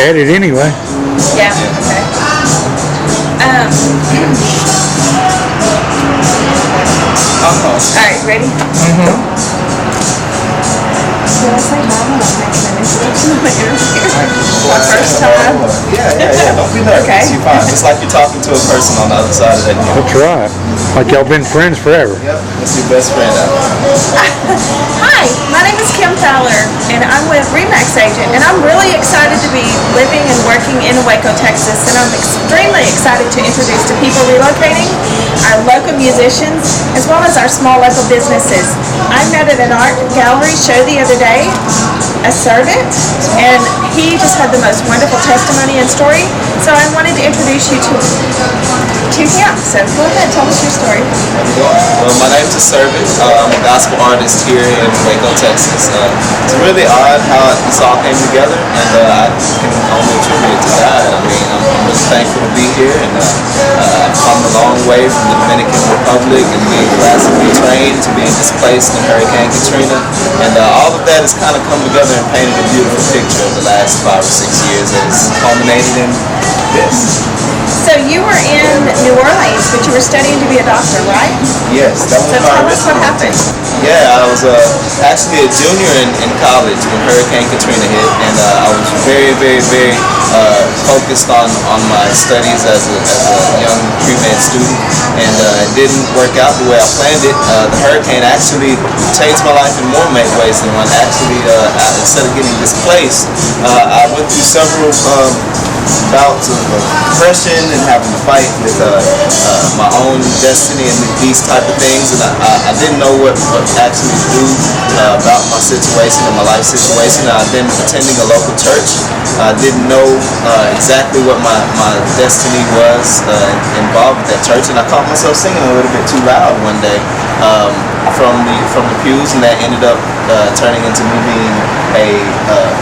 edit anyway. Yeah. Okay. All right, ready? Did I say hi when I'm making an introduction in the interview? My first time. Yeah. Don't be nervous. Okay. You're fine. It's like you're talking to a person on the other side of that camera. That's right. Like y'all been friends forever. Yep. That's your best friend out there. Hi, my name is Kim Fowler, and I'm with Remax Agent, and I'm really excited to be living and working in Waco, Texas, and I'm extremely excited to introduce to people relocating our local musicians, as well as our small local businesses. I met at an art gallery show the other day, Aservant, and he just had the most wonderful testimony and story, so I wanted to introduce you to him. So go ahead, tell us your story. Well, my name's Aservant. I'm a gospel artist here in Waco, Texas. It's really odd how this all came together, and I can only attribute it to God. I mean, I'm really thankful to be here, and I've come a long way from the Dominican Republic and being classically trained to being displaced in Hurricane Katrina, and all of that has kind of come together and painted a beautiful picture of the last 5 or 6 years that has culminated in this. So you were in New Orleans, but you were studying to be a doctor, right? Yes, that was So my tell us what original happened. intent. Yeah, I was actually a junior in college when Hurricane Katrina hit, and I was very focused on my studies as a young pre-med student, and it didn't work out the way I planned it. The hurricane actually changed my life in more ways than one. Actually, instead of getting displaced, I went through several bouts of depression and having to fight with my own destiny and these type of things, and I didn't know what actually to do about my situation and my life situation. I'd been attending a local church. I didn't know exactly what my destiny was involved with that church, and I caught myself singing a little bit too loud one day from the pews, and that ended up turning into me being a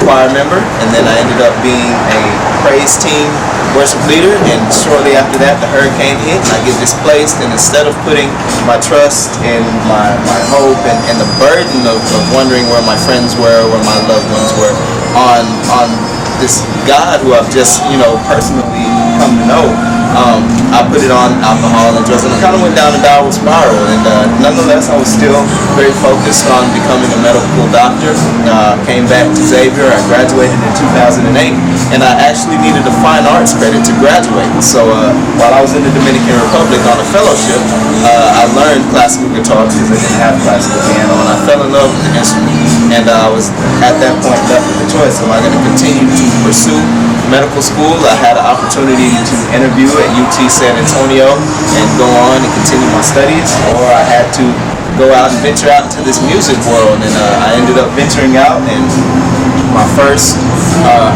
choir member, and then I ended up being a praise team worship leader, and shortly after that the hurricane hit and I get displaced, and instead of putting my trust in my hope and the burden of wondering where my friends were, where my loved ones were, on this God who I've just personally come to know, I put it on alcohol and drugs, and I kind of went down a downward spiral, and nonetheless I was still very focused on becoming a medical doctor. Came back to Xavier. I graduated in 2008, and I actually needed a fine arts credit to graduate. So while I was in the Dominican Republic on a fellowship, I learned classical guitar because I didn't have classical piano, and I fell in love with the instrument, and I was at that point left with the choice: am I going to continue to pursue medical school? I had an opportunity to interview at UT San Antonio and go on and continue my studies, or I had to go out and venture out into this music world, and I ended up venturing out, and my first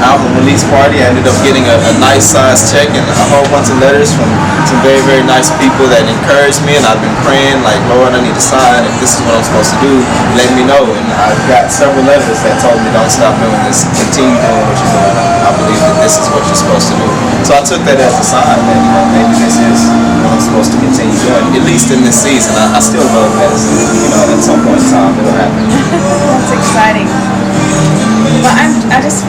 album release party, I ended up getting a nice size check and a whole bunch of letters from some very nice people that encouraged me, and I've been praying like, Lord, I need to sign. If this is what I'm supposed to do, let me know. And I got several letters that told me, don't stop doing this, continue doing what you're doing. I believe that this is what you're supposed to do. So I took that as a sign that maybe this is what I'm supposed to continue doing, at least in this season. I still love medicine. At some point in time it'll happen. That's exciting. Well, I just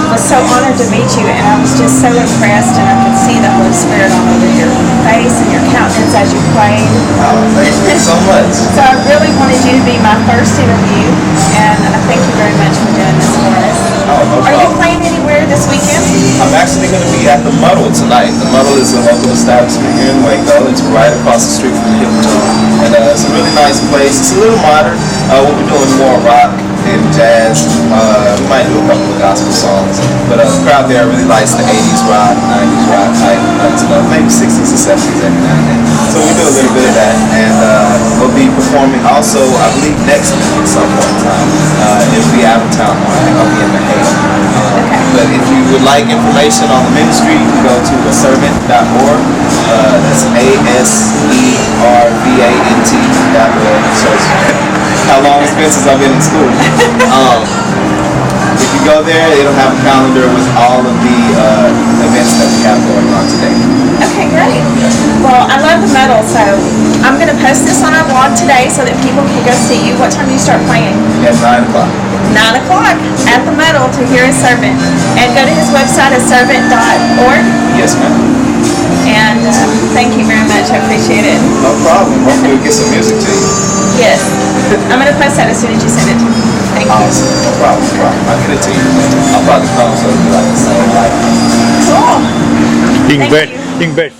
was so honored to meet you, and I was just so impressed, and I could see the Holy Spirit all over your face and your countenance as you played. Oh, thank you so much. So I really wanted you to be my first interview, and I thank you very much for doing this for us. Oh, no problem. Are you playing anywhere this weekend? I'm actually going to be at the Muddle tonight. The Muddle is a local establishment here in Waco. It's right across the street from the Hilton, and it's a really nice place. It's a little modern. We'll be doing more rock and jazz. We might do a couple of gospel songs, but the crowd there really likes the 80s rock, 90s rock type stuff, maybe 60s and 70s every now and then. So we do a little bit of that, and we'll be performing also, I believe, next week at some point in time. It'll be out of town. I think I'll be in Manhattan. But if you would like information on the ministry, you can go to aservant.org. That's ASERVANT.org. So how long it's been since I've been in school. If you go there, it'll have a calendar with all of the events that we have going on today. Okay, great. Well, I love the medal, so I'm going to post this on our blog today so that people can go see you. What time do you start playing? At 9 o'clock. 9 o'clock at the Metal to hear Aservant. And go to his website, aservant.org. Yes, ma'am. And thank you very much. I appreciate it. No problem. Hopefully we'll get some music to you. Yes. I'm going to post that as soon as you send it to me. Thank you. Awesome. No problem. No problem. I'll get it to you. I'll probably come so it'll be like the same light. Cool. You can Thank bet. you. You can bet.